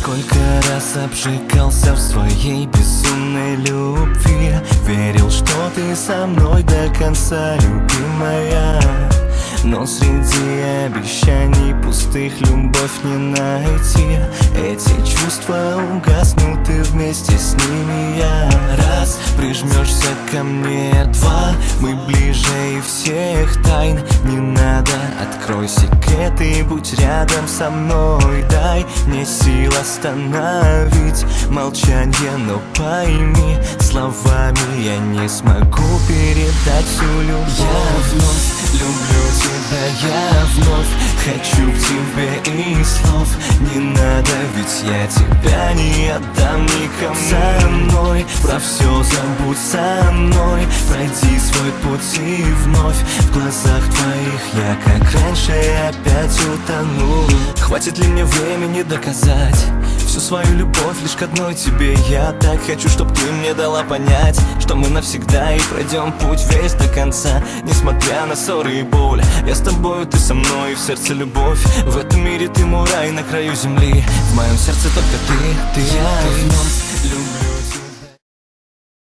Сколько раз обжигался в своей безумной любви, верил, что ты со мной до конца, любимая. Но среди обещаний пустых любовь не найти. Эти чувства угаснут, и вместе с ними я. Раз, прижмешься ко мне, два, мы ближе и всех тайн не надо. Открой секреты, будь рядом со мной. Дай мне сил остановить молчание, но пойми, словами я не смогу передать всю любовь. Я вновь люблю тебя, я вновь хочу к тебе, и слов не надо, ведь я тебя не отдам никому. За мной, про все забудь со мной, пройди свой путь и вновь в глазах твоих я, как раньше, опять утону. Хватит ли мне времени доказать всю свою любовь лишь к одной тебе? Я так хочу, чтоб ты мне дала понять, что мы навсегда и пройдем путь весь до конца. Несмотря на ссоры и боль, я с тобою, ты со мной, и в сердце любовь. В этом мире ты мой рай на краю земли, в моем сердце только ты. Я вновь люблю